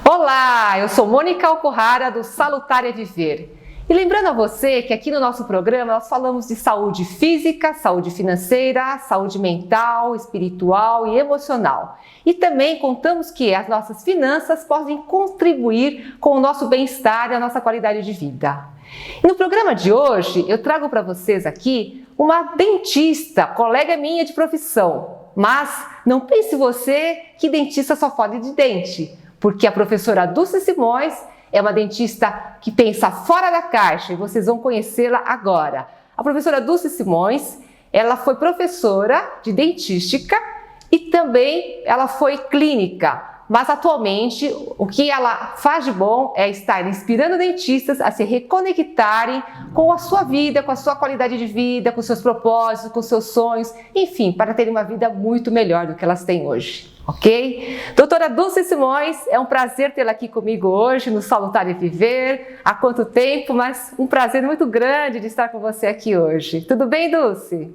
Olá, eu sou Mônica Alcohara do Salutar é Viver. E lembrando a você que aqui no nosso programa nós falamos de saúde física, saúde financeira, saúde mental, espiritual e emocional. E também contamos que as nossas finanças podem contribuir com o nosso bem-estar e a nossa qualidade de vida. E no programa de hoje eu trago para vocês aqui uma dentista, colega minha de profissão. Mas não pense você que dentista só fala de dente, porque a professora Dulce Simões é uma dentista que pensa fora da caixa e vocês vão conhecê-la agora. A professora Dulce Simões, ela foi professora de dentística e também ela foi clínica. Mas atualmente o que ela faz de bom é estar inspirando dentistas a se reconectarem com a sua vida, com a sua qualidade de vida, com seus propósitos, com seus sonhos, enfim, para terem uma vida muito melhor do que elas têm hoje, ok? Doutora Dulce Simões, é um prazer tê-la aqui comigo hoje no Salutar e Viver. Há quanto tempo, mas um prazer muito grande de estar com você aqui hoje. Tudo bem, Dulce?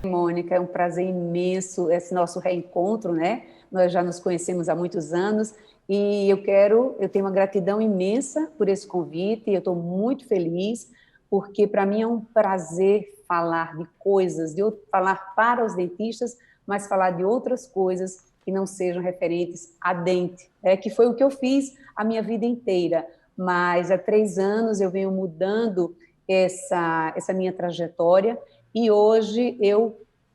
Mônica, é um prazer imenso esse nosso reencontro, né? Nós já nos conhecemos há muitos anos e eu tenho uma gratidão imensa por esse convite e eu estou muito feliz porque para mim é um prazer falar de coisas, falar para os dentistas, mas falar de outras coisas que não sejam referentes a dente, que foi o que eu fiz a minha vida inteira, mas há 3 anos eu venho mudando essa minha trajetória e hoje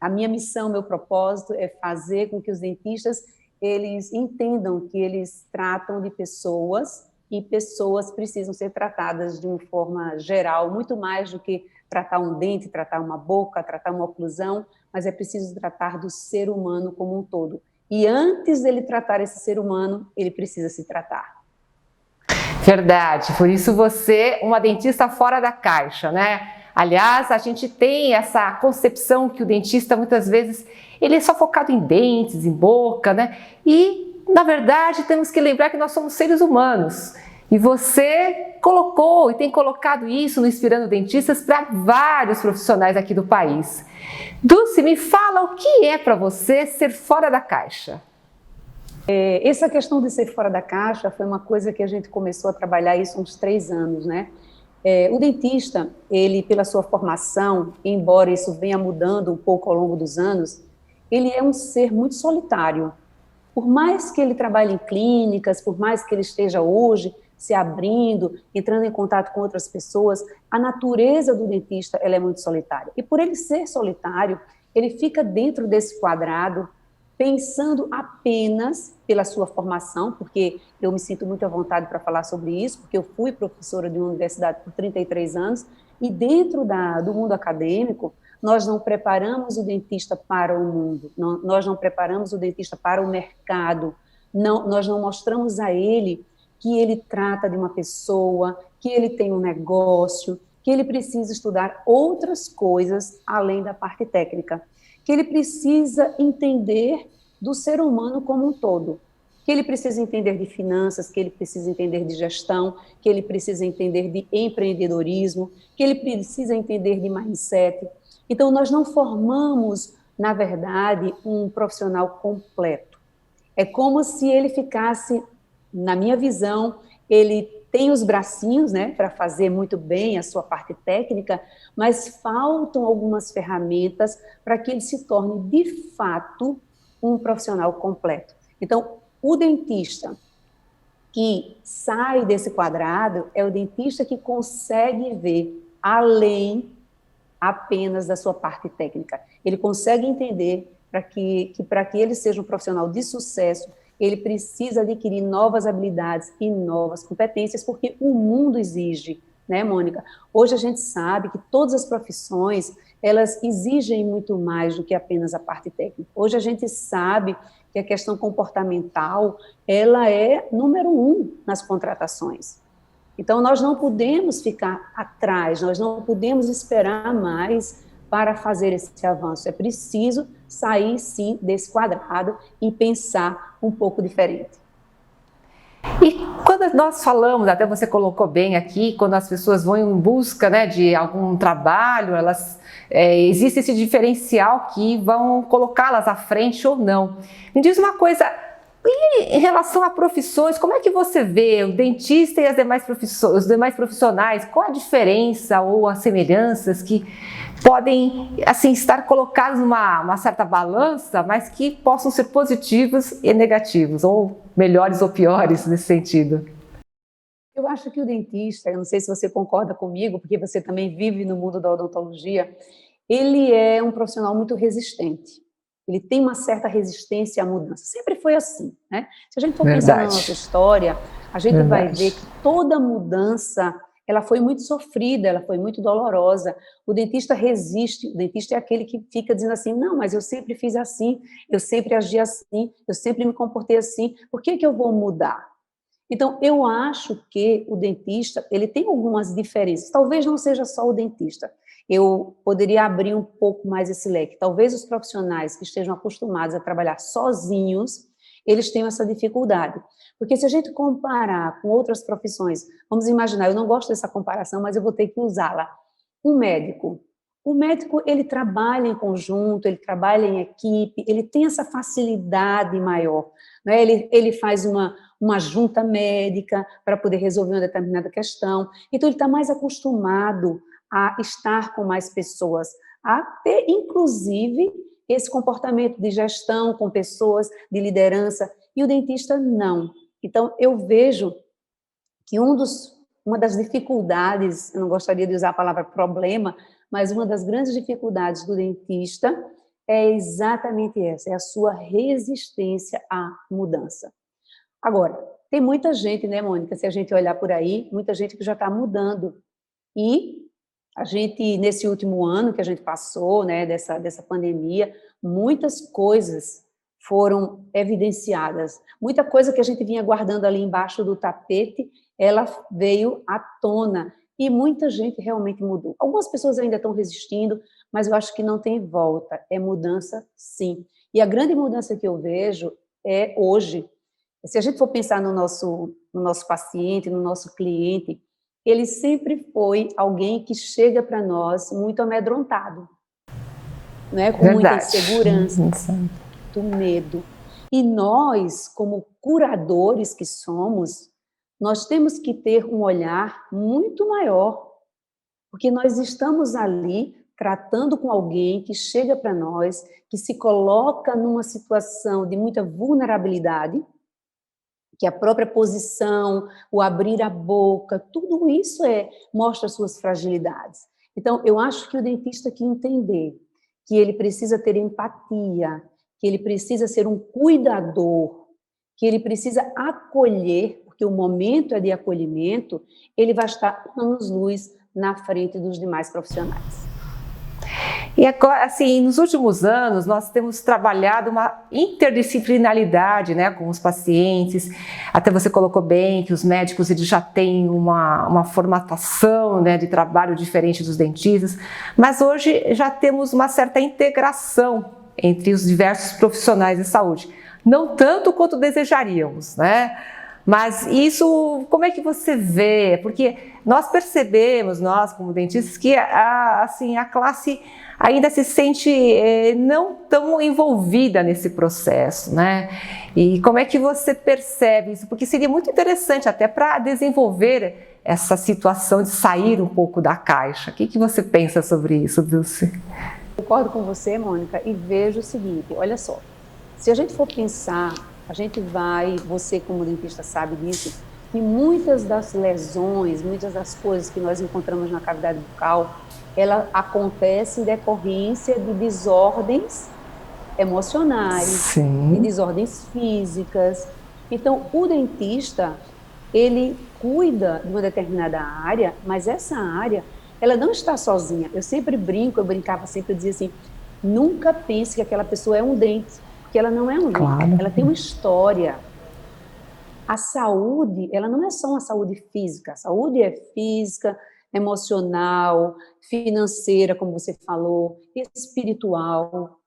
a minha missão, meu propósito é fazer com que os dentistas eles entendam que eles tratam de pessoas e pessoas precisam ser tratadas de uma forma geral, muito mais do que tratar um dente, tratar uma boca, tratar uma oclusão, mas é preciso tratar do ser humano como um todo. E antes dele tratar esse ser humano, ele precisa se tratar. Verdade, por isso você é uma dentista fora da caixa, né? Aliás, a gente tem essa concepção que o dentista muitas vezes ele é só focado em dentes, em boca, né? E, na verdade, temos que lembrar que nós somos seres humanos. E você colocou e tem colocado isso no Inspirando Dentistas para vários profissionais aqui do país. Dulce, me fala o que é para você ser fora da caixa? Essa questão de ser fora da caixa foi uma coisa que a gente começou a trabalhar isso há uns 3 anos, né? O dentista, ele, pela sua formação, embora isso venha mudando um pouco ao longo dos anos, ele é um ser muito solitário. Por mais que ele trabalhe em clínicas, por mais que ele esteja hoje se abrindo, entrando em contato com outras pessoas, a natureza do dentista ela é muito solitária. E por ele ser solitário, ele fica dentro desse quadrado, pensando apenas pela sua formação, porque eu me sinto muito à vontade para falar sobre isso, porque eu fui professora de uma universidade por 33 anos, e dentro do mundo acadêmico, nós não preparamos o dentista para o mundo, nós não preparamos o dentista para o mercado, nós não mostramos a ele que ele trata de uma pessoa, que ele tem um negócio, que ele precisa estudar outras coisas além da parte técnica, que ele precisa entender do ser humano como um todo, que ele precisa entender de finanças, que ele precisa entender de gestão, que ele precisa entender de empreendedorismo, que ele precisa entender de mindset. Então, nós não formamos, na verdade, um profissional completo. É como se ele ficasse, na minha visão, ele tem os bracinhos, né, para fazer muito bem a sua parte técnica, mas faltam algumas ferramentas para que ele se torne, de fato, um profissional completo. Então, o dentista que sai desse quadrado é o dentista que consegue ver além apenas da sua parte técnica. Ele consegue entender que para que ele seja um profissional de sucesso, ele precisa adquirir novas habilidades e novas competências, porque o mundo exige, né, Mônica? Hoje a gente sabe que todas as profissões, elas exigem muito mais do que apenas a parte técnica. Hoje a gente sabe que a questão comportamental, ela é número 1 nas contratações. Então, nós não podemos ficar atrás, nós não podemos esperar mais para fazer esse avanço. É preciso sair, sim, desse quadrado e pensar um pouco diferente. E quando nós falamos, até você colocou bem aqui, quando as pessoas vão em busca, né, de algum trabalho, existe esse diferencial que vão colocá-las à frente ou não. Me diz uma coisa, E em relação a profissões, como é que você vê o dentista e os demais profissionais? Qual a diferença ou as semelhanças que podem, assim, estar colocados numa certa balança, mas que possam ser positivos e negativos, ou melhores ou piores nesse sentido? Eu acho que o dentista, eu não sei se você concorda comigo, porque você também vive no mundo da odontologia, ele é um profissional muito resistente. Ele tem uma certa resistência à mudança. Sempre foi assim, né? Se a gente for pensar na nossa Verdade, história, a gente vai ver verdade. que toda mudança, ela foi muito sofrida, ela foi muito dolorosa. O dentista resiste, o dentista é aquele que fica dizendo assim, não, mas eu sempre fiz assim, eu sempre agi assim, eu sempre me comportei assim, por que que eu vou mudar? Então, eu acho que o dentista, ele tem algumas diferenças. Talvez não seja só o dentista. Eu poderia abrir um pouco mais esse leque. Talvez os profissionais que estejam acostumados a trabalhar sozinhos, eles tenham essa dificuldade. Porque se a gente comparar com outras profissões, vamos imaginar, eu não gosto dessa comparação, mas eu vou ter que usá-la. Um médico. O médico, ele trabalha em conjunto, ele trabalha em equipe, ele tem essa facilidade maior, né? Ele faz uma junta médica para poder resolver uma determinada questão. Então, ele está mais acostumado a estar com mais pessoas, a ter, inclusive, esse comportamento de gestão com pessoas, de liderança, e o dentista não. Então, eu vejo que uma das dificuldades, eu não gostaria de usar a palavra problema, mas uma das grandes dificuldades do dentista é exatamente essa, é a sua resistência à mudança. Agora, tem muita gente, né, Mônica, se a gente olhar por aí, muita gente que já está mudando. E a gente, nesse último ano que a gente passou, né, dessa pandemia, muitas coisas foram evidenciadas. Muita coisa que a gente vinha guardando ali embaixo do tapete, ela veio à tona. E muita gente realmente mudou. Algumas pessoas ainda estão resistindo, mas eu acho que não tem volta. É mudança, sim. E a grande mudança que eu vejo é hoje. Se a gente for pensar no nosso paciente, no nosso cliente, ele sempre foi alguém que chega para nós muito amedrontado, né? Com muita Verdade. insegurança, muito medo. E nós, como curadores que somos, nós temos que ter um olhar muito maior, porque nós estamos ali tratando com alguém que chega para nós, que se coloca numa situação de muita vulnerabilidade, que a própria posição, o abrir a boca, tudo isso mostra suas fragilidades. Então, eu acho que o dentista que entender que ele precisa ter empatia, que ele precisa ser um cuidador, que ele precisa acolher, porque o momento é de acolhimento, ele vai estar anos-luz na frente dos demais profissionais. E agora, assim, nos últimos anos, nós temos trabalhado uma interdisciplinaridade, né, com os pacientes. Até você colocou bem que os médicos eles já têm uma formatação, né, de trabalho diferente dos dentistas, mas hoje já temos uma certa integração entre os diversos profissionais de saúde. Não tanto quanto desejaríamos, né? Mas isso, como é que você vê? Porque nós percebemos, nós como dentistas, que assim, a classe ainda se sente não tão envolvida nesse processo, né? E como é que você percebe isso? Porque seria muito interessante até para desenvolver essa situação de sair um pouco da caixa. O que você pensa sobre isso, Dulce? Concordo com você, Mônica, e vejo o seguinte, olha só, se a gente for pensar, você como dentista sabe disso, que muitas das lesões, muitas das coisas que nós encontramos na cavidade bucal, ela acontece em decorrência de desordens emocionais, Sim. de desordens físicas. Então, o dentista, ele cuida de uma determinada área, mas essa área, ela não está sozinha. Eu sempre brinco, eu brincava sempre, eu dizia assim, nunca pense que aquela pessoa é um dente, porque ela não é um Claro. dente, ela tem uma história. A saúde, ela não é só uma saúde física, a saúde é física, emocional, financeira, como você falou, espiritual.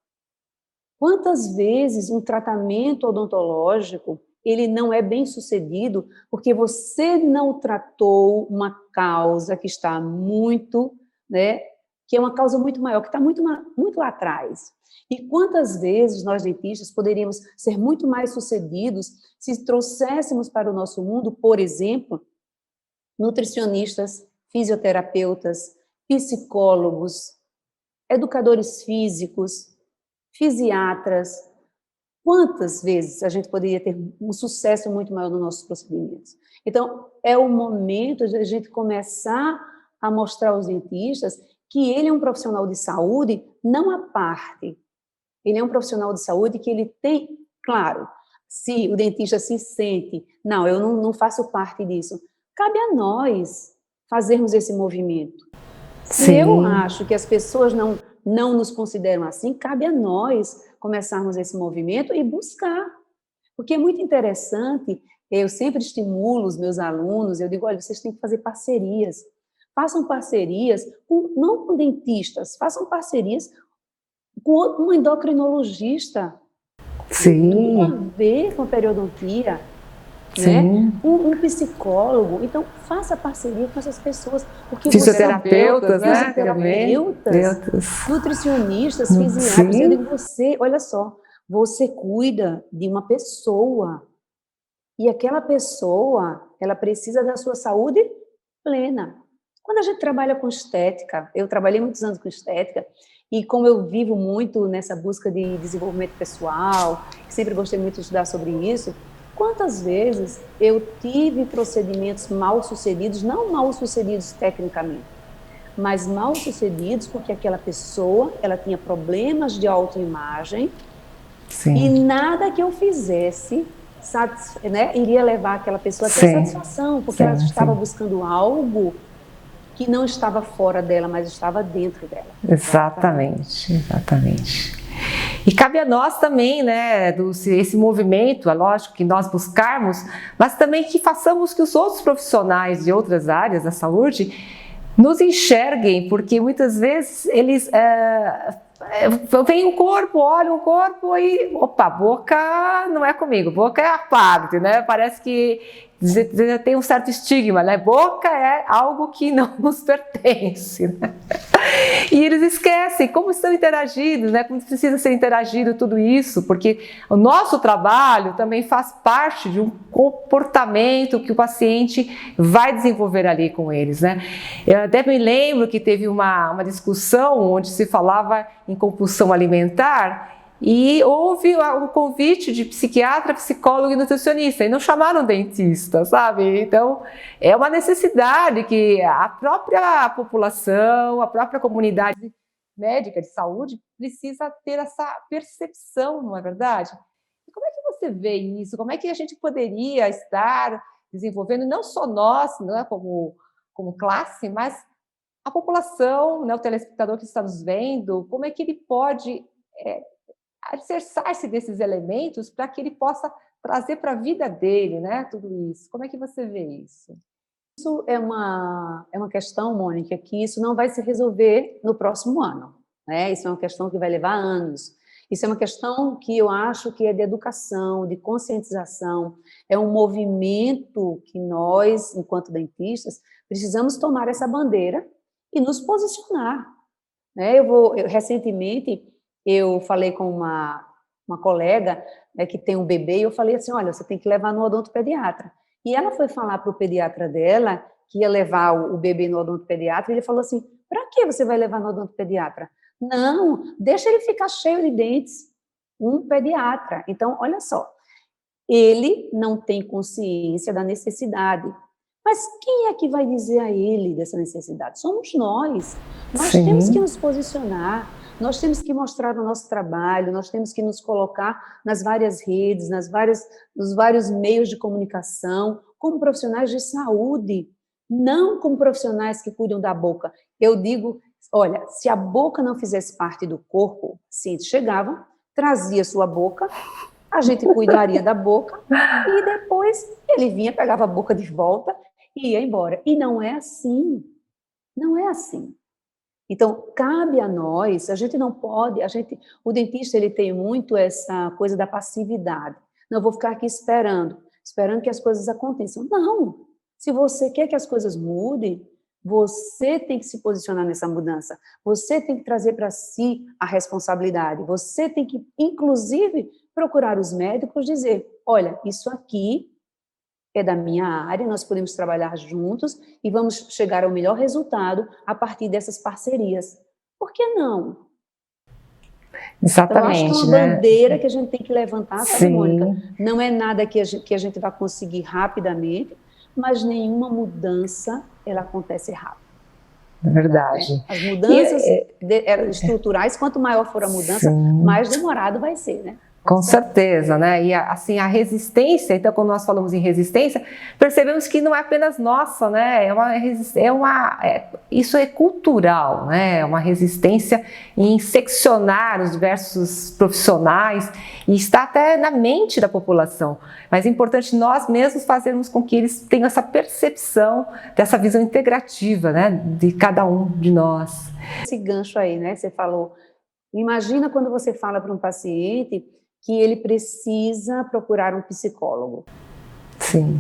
Quantas vezes um tratamento odontológico, ele não é bem sucedido porque você não tratou uma causa que está muito, né, que é uma causa muito maior, que está muito lá atrás. E quantas vezes nós dentistas poderíamos ser muito mais sucedidos se trouxéssemos para o nosso mundo, por exemplo, nutricionistas, fisioterapeutas, psicólogos, educadores físicos, fisiatras. Quantas vezes a gente poderia ter um sucesso muito maior nos nossos procedimentos? Então, é o momento de a gente começar a mostrar aos dentistas que ele é um profissional de saúde, não à parte. Ele é um profissional de saúde que ele tem, claro, se o dentista se sente, não, eu não faço parte disso, cabe a nós fazermos esse movimento. Se Sim. eu acho que as pessoas não nos consideram assim, cabe a nós começarmos esse movimento e buscar. Porque é muito interessante, eu sempre estimulo os meus alunos, eu digo, olha, vocês têm que fazer parcerias. Façam parcerias, não com dentistas, façam parcerias com um endocrinologista. Sim. Tudo a ver com a periodontia. Sim. Né? Um psicólogo, então faça parceria com essas pessoas, porque fisioterapeutas, né? Fisioterapeutas, nutricionistas, fisiatras, eu digo, olha só, você cuida de uma pessoa, e aquela pessoa, ela precisa da sua saúde plena. Quando a gente trabalha com estética, eu trabalhei muitos anos com estética, e como eu vivo muito nessa busca de desenvolvimento pessoal, sempre gostei muito de estudar sobre isso, quantas vezes eu tive procedimentos mal sucedidos, não mal sucedidos tecnicamente, mas mal sucedidos porque aquela pessoa, ela tinha problemas de autoimagem. Sim. E nada que eu fizesse, né, iria levar aquela pessoa a ter satisfação, porque ela estava buscando algo que não estava fora dela, mas estava dentro dela. Exatamente. E cabe a nós também, né, esse movimento, é lógico que nós buscarmos, mas também que façamos que os outros profissionais de outras áreas da saúde nos enxerguem, porque muitas vezes eles veem o corpo, olham o corpo e, opa, boca não é comigo, boca é a parte, né? Parece que tem um certo estigma, né? Boca é algo que não nos pertence, né? E eles esquecem como estão interagidos, né? Como precisa ser interagido tudo isso, porque o nosso trabalho também faz parte de um comportamento que o paciente vai desenvolver ali com eles, né? Eu até me lembro que teve uma discussão onde se falava em compulsão alimentar e houve o convite de psiquiatra, psicólogo e nutricionista, e não chamaram dentista, sabe? Então, é uma necessidade que a própria população, a própria comunidade médica de saúde precisa ter essa percepção, não é verdade? E como é que você vê isso? Como é que a gente poderia estar desenvolvendo, não só nós, né, como classe, mas a população, né, o telespectador que está nos vendo, como é que ele pode alicerçar-se desses elementos para que ele possa trazer para a vida dele, né, tudo isso. Como é que você vê isso? Isso é uma questão, Mônica, que isso não vai se resolver no próximo ano, né? Isso é uma questão que vai levar anos. Isso é uma questão que eu acho que é de educação, de conscientização, é um movimento que nós, enquanto dentistas, precisamos tomar essa bandeira e nos posicionar, né? Recentemente, eu falei com uma colega, né, que tem um bebê, e eu falei assim, olha, você tem que levar no odontopediatra. E ela foi falar para o pediatra dela, que ia levar o bebê no odontopediatra, e ele falou assim, para que você vai levar no odontopediatra? Não, deixa ele ficar cheio de dentes. Um pediatra. Então, olha só, ele não tem consciência da necessidade. Mas quem é que vai dizer a ele dessa necessidade? Somos nós. Nós temos que nos posicionar. Nós temos que mostrar o nosso trabalho, nós temos que nos colocar nas várias redes, nos vários meios de comunicação, como profissionais de saúde, não como profissionais que cuidam da boca. Eu digo, olha, se a boca não fizesse parte do corpo, cientistas chegavam, trazia sua boca, a gente cuidaria da boca, e depois ele vinha, pegava a boca de volta e ia embora. E não é assim. Não é assim. Então, cabe a nós, a gente não pode, o dentista ele tem muito essa coisa da passividade. Não, eu vou ficar aqui esperando que as coisas aconteçam. Não, se você quer que as coisas mudem, Você tem que se posicionar nessa mudança. Você tem que trazer para si a responsabilidade. Você tem que, inclusive, procurar os médicos e dizer, olha, isso aqui é da minha área, nós podemos trabalhar juntos e vamos chegar ao melhor resultado a partir dessas parcerias. Por que não? Então, eu acho que é Exatamente, uma né? bandeira que a gente tem que levantar, sabe, Sim. Mônica? Não é nada que a gente vai conseguir rapidamente, mas nenhuma mudança, ela acontece rápido. É verdade. As mudanças estruturais, quanto maior for a mudança, sim, mais demorado vai ser, né? com certeza, né? E assim, a resistência, então, quando nós falamos em resistência, percebemos que não é apenas nossa, né? Isso é cultural, né? É uma resistência em seccionar os diversos profissionais e está até na mente da população. Mas é importante nós mesmos fazermos com que eles tenham essa percepção dessa visão integrativa, né? De cada um de nós. Esse gancho aí, né? Você falou, imagina quando você fala para um paciente que ele precisa procurar um psicólogo. Sim.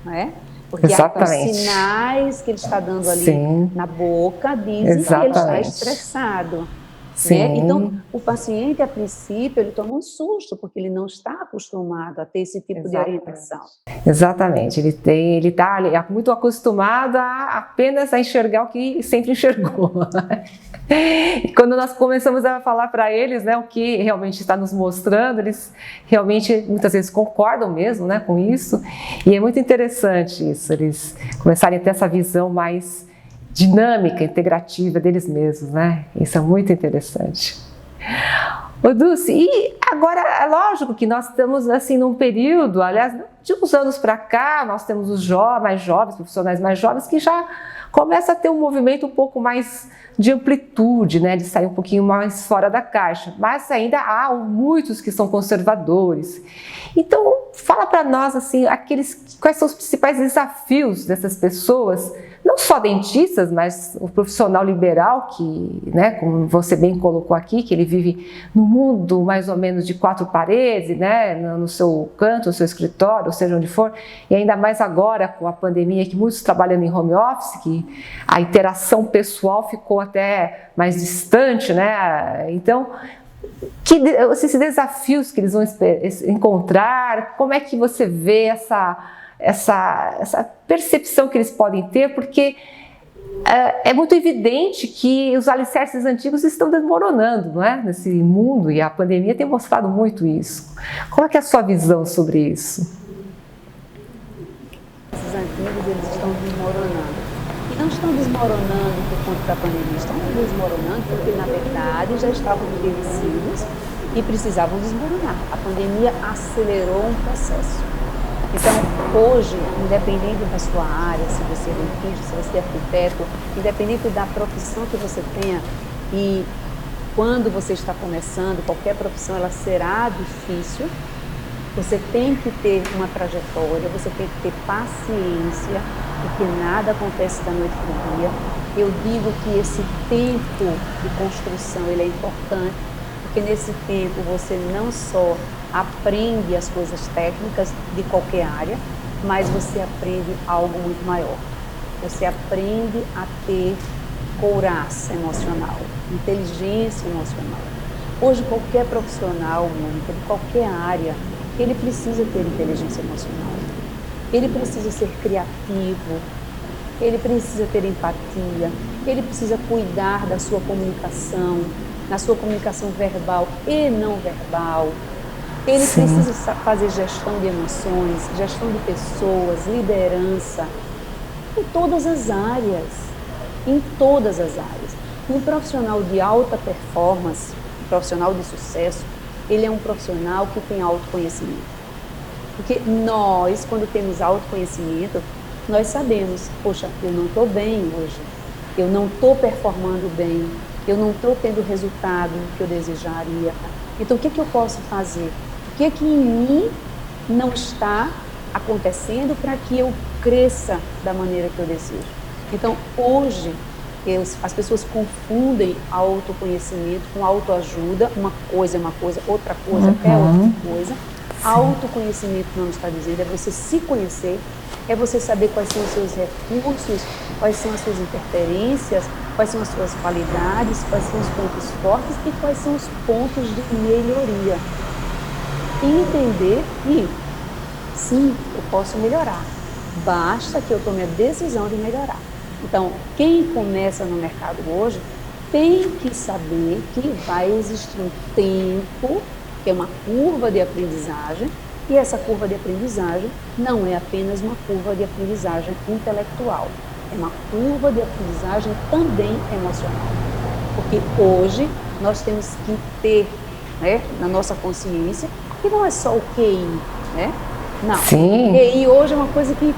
Não é? Porque exatamente. Os sinais que ele está dando ali sim, na boca dizem exatamente. que ele está estressado. Sim. Né? Então, o paciente, a princípio, ele toma um susto, porque ele não está acostumado a ter esse tipo de orientação. Exatamente, ele está muito acostumado apenas a enxergar o que sempre enxergou. E quando nós começamos a falar para eles, né, o que realmente está nos mostrando, eles realmente muitas vezes concordam mesmo, né, com isso. E é muito interessante isso, eles começarem a ter essa visão mais dinâmica, integrativa deles mesmos, né? Isso é muito interessante. Ô Dulce, e agora é lógico que nós estamos assim num período, aliás, de uns anos para cá, nós temos os mais jovens, profissionais mais jovens que já começa a ter um movimento um pouco mais de amplitude, né, de sair um pouquinho mais fora da caixa, mas ainda há muitos que são conservadores. Então, fala para nós assim, quais são os principais desafios dessas pessoas, não só dentistas, mas o profissional liberal que, né, como você bem colocou aqui, que ele vive no mundo mais ou menos de 4 paredes, né, no seu canto, no seu escritório, ou seja onde for, e ainda mais agora com a pandemia, que muitos trabalhando em home office, que a interação pessoal ficou até mais distante, né? Então, esses desafios que eles vão encontrar, como é que você vê essa percepção que eles podem ter, porque é muito evidente que os alicerces antigos estão desmoronando, não é? Nesse mundo, e a pandemia tem mostrado muito isso. Qual é que é a sua visão sobre isso? Esses antigos, eles estão desmoronando. E não estão desmoronando por conta da pandemia, estão desmoronando porque, na verdade, já estavam envelhecidos e precisavam desmoronar. A pandemia acelerou um processo. Então, hoje, independente da sua área, se você é dentista, se você é arquiteto, independente da profissão que você tenha, e quando você está começando, qualquer profissão, ela será difícil, você tem que ter uma trajetória, você tem que ter paciência, porque nada acontece da noite para o dia. Eu digo que esse tempo de construção, ele é importante, porque nesse tempo você não só aprende as coisas técnicas de qualquer área, mas você aprende algo muito maior. Você aprende a ter couraça emocional, inteligência emocional. Hoje, qualquer profissional, Mônica, de qualquer área, ele precisa ter inteligência emocional. Ele precisa ser criativo, ele precisa ter empatia, ele precisa cuidar da sua comunicação verbal e não verbal. Ele precisa fazer gestão de emoções, gestão de pessoas, liderança, em todas as áreas, Um profissional de alta performance, um profissional de sucesso, ele é um profissional que tem autoconhecimento. Porque nós, quando temos autoconhecimento, nós sabemos, poxa, eu não estou bem hoje, eu não estou performando bem, eu não estou tendo o resultado que eu desejaria. Então, o que eu posso fazer? O que em mim não está acontecendo para que eu cresça da maneira que eu desejo? Então, hoje, as pessoas confundem autoconhecimento com autoajuda. Uma coisa é uma coisa, outra coisa é outra coisa. Autoconhecimento, não está dizendo, é você se conhecer, é você saber quais são os seus recursos quais são as suas interferências, quais são as suas qualidades, quais são os pontos fortes e quais são os pontos de melhoria. E entender que, sim, eu posso melhorar, basta que eu tome a decisão de melhorar. Então, quem começa no mercado hoje tem que saber que vai existir um tempo, que é uma curva de aprendizagem, e essa curva de aprendizagem não é apenas uma curva de aprendizagem intelectual, é uma curva de aprendizagem também emocional. Porque hoje nós temos que ter, né, na nossa consciência que não é só o QI, né? Não, Sim. O QI hoje é uma coisa que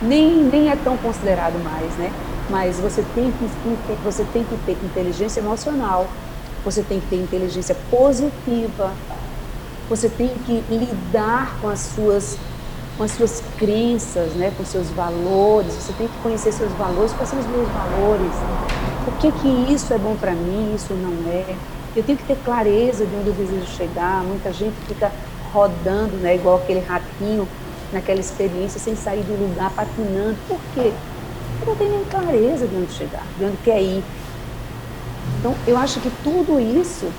nem é tão considerado mais, né? Mas você tem que ter inteligência emocional, você tem que ter inteligência positiva, você tem que lidar com as suas crenças, né, com seus valores, você tem que conhecer seus valores, quais são os meus valores, o que isso é bom para mim, isso não é. Eu tenho que ter clareza de onde eu desejo chegar. Muita gente fica rodando, né, igual aquele ratinho, naquela experiência, sem sair do lugar, patinando. Por quê? Porque não tem nem clareza de onde chegar, de onde quer ir. Então, eu acho que tudo isso,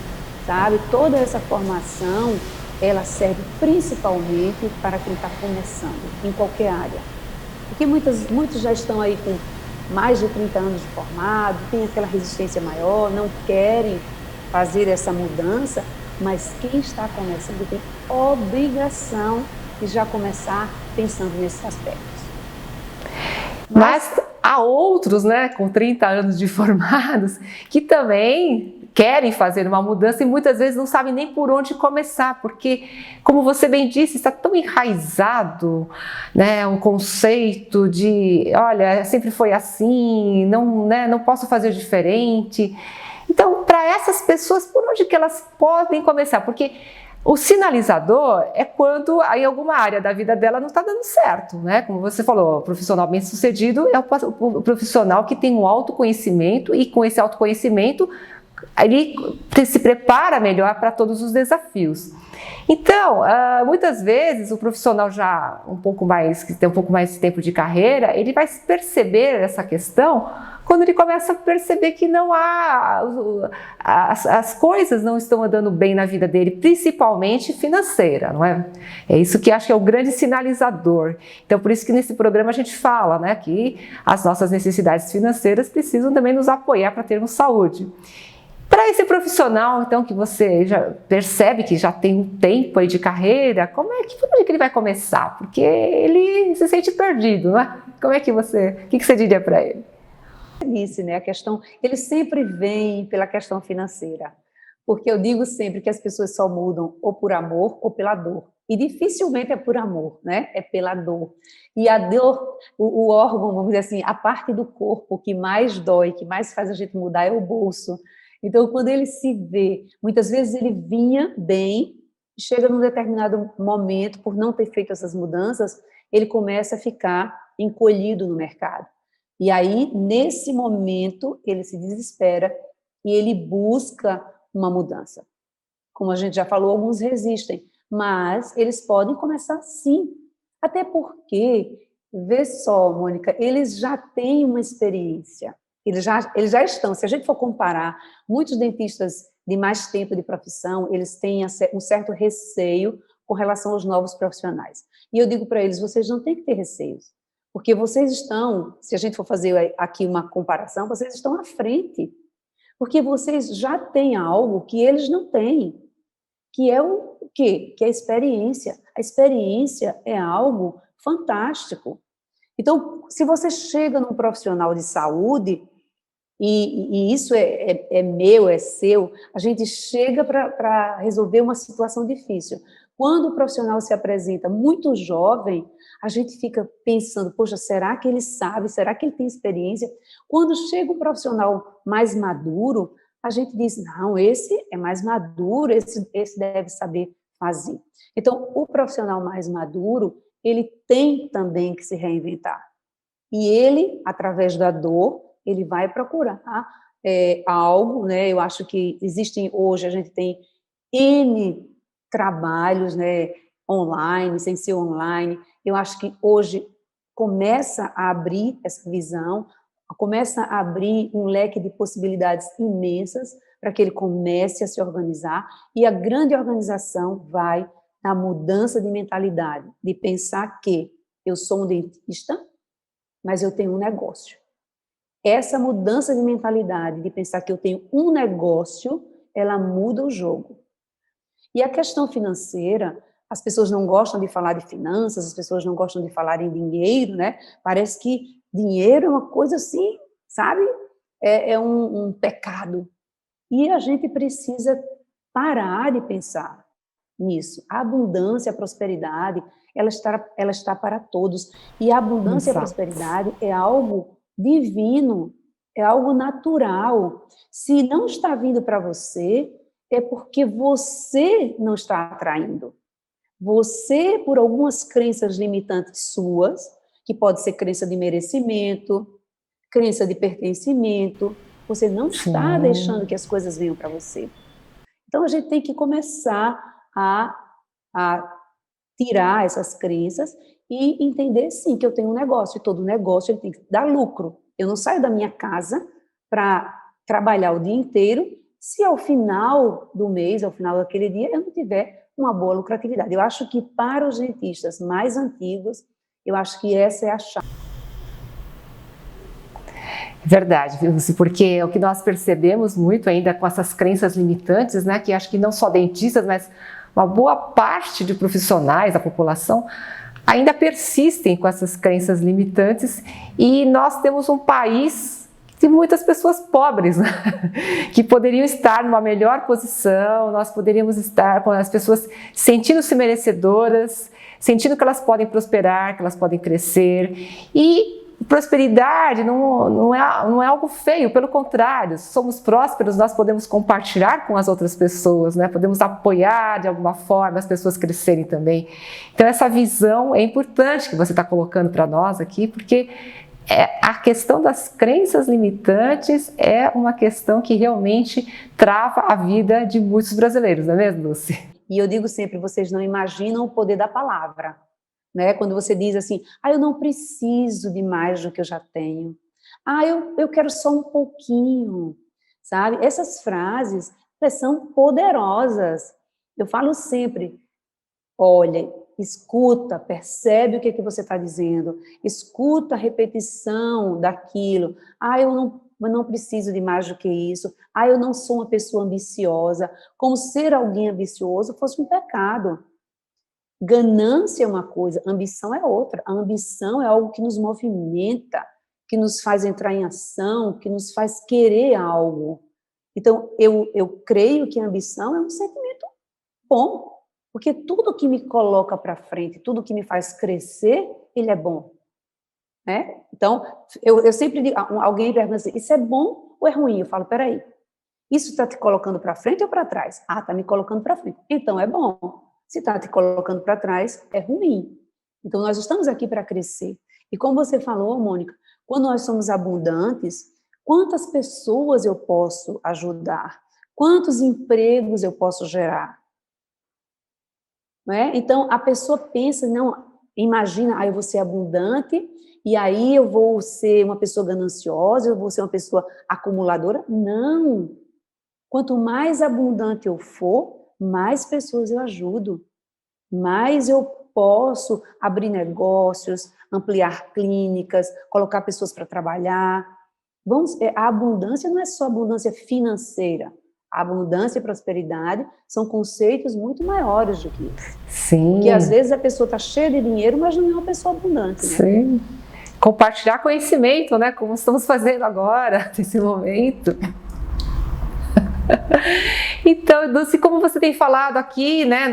sabe, toda essa formação, ela serve principalmente para quem está começando, em qualquer área. Porque muitos já estão aí com mais de 30 anos de formado, têm aquela resistência maior, não querem fazer essa mudança, mas quem está começando tem obrigação de já começar pensando nesses aspectos. Mas há outros, né, com 30 anos de formados, que também querem fazer uma mudança e muitas vezes não sabem nem por onde começar, porque, como você bem disse, está tão enraizado, né, um conceito de, olha, sempre foi assim, não, né, não posso fazer diferente. Então, para essas pessoas, por onde que elas podem começar? Porque o sinalizador é quando em alguma área da vida dela não está dando certo, né? Como você falou, o profissional bem-sucedido é o profissional que tem um autoconhecimento e com esse autoconhecimento ele se prepara melhor para todos os desafios. Então, muitas vezes o profissional já que tem um pouco mais de tempo de carreira, ele vai perceber essa questão quando ele começa a perceber que não há, as coisas não estão andando bem na vida dele, principalmente financeira, não é? É isso que acho que é o grande sinalizador. Então, por isso que nesse programa a gente fala, né, que as nossas necessidades financeiras precisam também nos apoiar para termos saúde. Para esse profissional, então, que você já percebe que já tem um tempo aí de carreira, por onde que ele vai começar? Porque ele se sente perdido, não é? O que você diria para ele? Disse, né, a questão, ele sempre vem pela questão financeira, porque eu digo sempre que as pessoas só mudam ou por amor ou pela dor, e dificilmente é por amor, né, é pela dor, e a dor, o órgão, vamos dizer assim, a parte do corpo que mais dói, que mais faz a gente mudar é o bolso. Então, quando ele se vê, muitas vezes ele vinha bem, chega num determinado momento, por não ter feito essas mudanças, ele começa a ficar encolhido no mercado. E aí, nesse momento, ele se desespera e ele busca uma mudança. Como a gente já falou, alguns resistem, mas eles podem começar sim. Até porque, vê só, Mônica, eles já têm uma experiência. Eles já estão, se a gente for comparar, muitos dentistas de mais tempo de profissão, eles têm um certo receio com relação aos novos profissionais. E eu digo para eles, vocês não têm que ter receios. Porque vocês estão, se a gente for fazer aqui uma comparação, vocês estão à frente. Porque vocês já têm algo que eles não têm, que é o quê? Que é a experiência. A experiência é algo fantástico. Então, se você chega num profissional de saúde, e isso é meu, é seu, a gente chega para resolver uma situação difícil. Quando o profissional se apresenta muito jovem, a gente fica pensando, poxa, será que ele sabe? Será que ele tem experiência? Quando chega um profissional mais maduro, a gente diz, não, esse é mais maduro, esse deve saber fazer. Então, o profissional mais maduro, ele tem também que se reinventar. E ele, através da dor, ele vai procurar algo, né? Eu acho que existem hoje, a gente tem N trabalhos, né, online, sem ser online. Eu acho que hoje começa a abrir essa visão. começa a abrir um leque de possibilidades imensas para que ele comece a se organizar, e a grande organização vai na mudança de mentalidade, de pensar que eu sou um dentista, mas eu tenho um negócio. Essa mudança de mentalidade, de pensar que eu tenho um negócio, ela muda o jogo. E a questão financeira, as pessoas não gostam de falar de finanças, as pessoas não gostam de falar em dinheiro, né? Parece que dinheiro é uma coisa assim, sabe? É um pecado. E a gente precisa parar de pensar nisso. A abundância, a prosperidade, ela está para todos. E a abundância e a Exato. prosperidade é algo divino, é algo natural. Se não está vindo para você, é porque você não está atraindo. Você, por algumas crenças limitantes suas, que pode ser crença de merecimento, crença de pertencimento, você não está Sim. deixando que as coisas venham para você. Então, a gente tem que começar a tirar essas crenças e entender, sim, que eu tenho um negócio, e todo negócio ele tem que dar lucro. Eu não saio da minha casa para trabalhar o dia inteiro, se ao final do mês, ao final daquele dia, eu não tiver uma boa lucratividade. Eu acho que para os dentistas mais antigos, eu acho que essa é a chave. Verdade, viu, Lucy? Porque é o que nós percebemos muito ainda com essas crenças limitantes, né? Que acho que não só dentistas, mas uma boa parte de profissionais da população ainda persistem com essas crenças limitantes, e nós temos um país de muitas pessoas pobres, né? Que poderiam estar numa melhor posição, nós poderíamos estar com as pessoas sentindo-se merecedoras, sentindo que elas podem prosperar, que elas podem crescer. E prosperidade não é algo feio, pelo contrário, se somos prósperos, nós podemos compartilhar com as outras pessoas, né? Podemos apoiar de alguma forma as pessoas crescerem também. Então, essa visão é importante que você está colocando para nós aqui, porque a questão das crenças limitantes é uma questão que realmente trava a vida de muitos brasileiros, não é mesmo, Lucy? E eu digo sempre, vocês não imaginam o poder da palavra. Né? Quando você diz assim, eu não preciso de mais do que eu já tenho. Eu quero só um pouquinho, sabe? Essas frases são poderosas. Eu falo sempre, olha, escuta, percebe o que, que você está dizendo, escuta a repetição daquilo. Eu não preciso de mais do que isso. Eu não sou uma pessoa ambiciosa. Como ser alguém ambicioso fosse um pecado. Ganância é uma coisa, ambição é outra. A ambição é algo que nos movimenta, que nos faz entrar em ação, que nos faz querer algo. Então, eu creio que a ambição é um sentimento bom, porque tudo que me coloca para frente, tudo que me faz crescer, ele é bom. Né? Então, eu sempre digo, alguém pergunta assim, isso é bom ou é ruim? Eu falo, peraí, isso está te colocando para frente ou para trás? Está me colocando para frente. Então, é bom. Se está te colocando para trás, é ruim. Então, nós estamos aqui para crescer. E como você falou, Mônica, quando nós somos abundantes, quantas pessoas eu posso ajudar? Quantos empregos eu posso gerar? Não é? Então, a pessoa pensa, não, imagina, eu vou ser abundante, e aí eu vou ser uma pessoa gananciosa, eu vou ser uma pessoa acumuladora. Não! Quanto mais abundante eu for, mais pessoas eu ajudo, mais eu posso abrir negócios, ampliar clínicas, colocar pessoas para trabalhar. A abundância não é só abundância financeira. A abundância e prosperidade são conceitos muito maiores do que isso. Sim. Porque às vezes a pessoa está cheia de dinheiro, mas não é uma pessoa abundante, né? Sim. Compartilhar conhecimento, né? Como estamos fazendo agora, nesse momento. Então, Dulce, como você tem falado aqui, né,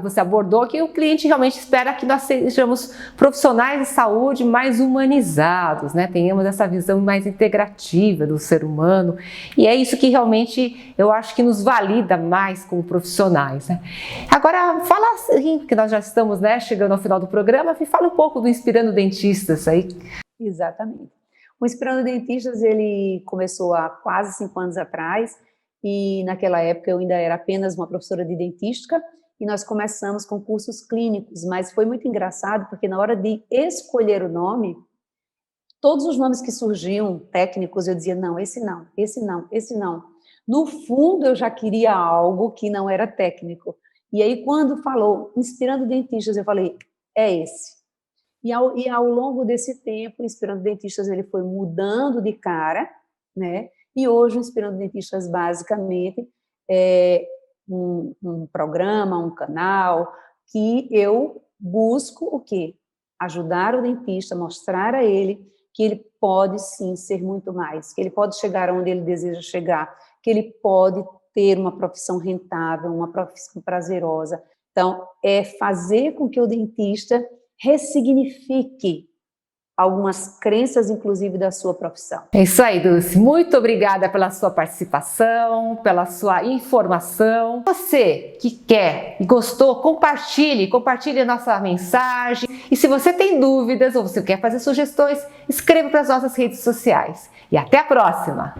você abordou que o cliente realmente espera que nós sejamos profissionais de saúde mais humanizados, né, tenhamos essa visão mais integrativa do ser humano, e é isso que realmente eu acho que nos valida mais como profissionais, né. Agora, fala assim, que nós já estamos, né, chegando ao final do programa, fala um pouco do Inspirando Dentistas aí. Exatamente. O Inspirando Dentistas, ele começou há quase 5 anos atrás, e naquela época eu ainda era apenas uma professora de dentística, e nós começamos com cursos clínicos, mas foi muito engraçado, porque na hora de escolher o nome, Todos os nomes que surgiam, técnicos, eu dizia, não, esse não, esse não, esse não. No fundo, eu já queria algo que não era técnico. E aí, quando falou Inspirando Dentistas, eu falei, é esse. E ao longo desse tempo, Inspirando Dentistas, ele foi mudando de cara, né? E hoje, o Inspirando Dentistas, basicamente, é um programa, um canal, que eu busco o quê? Ajudar o dentista, mostrar a ele que ele pode, sim, ser muito mais, que ele pode chegar onde ele deseja chegar, que ele pode ter uma profissão rentável, uma profissão prazerosa. Então, é fazer com que o dentista ressignifique algumas crenças, inclusive, da sua profissão. É isso aí, Dulce. Muito obrigada pela sua participação, pela sua informação. Você que quer e gostou, compartilhe a nossa mensagem. E se você tem dúvidas ou você quer fazer sugestões, escreva para as nossas redes sociais. E até a próxima!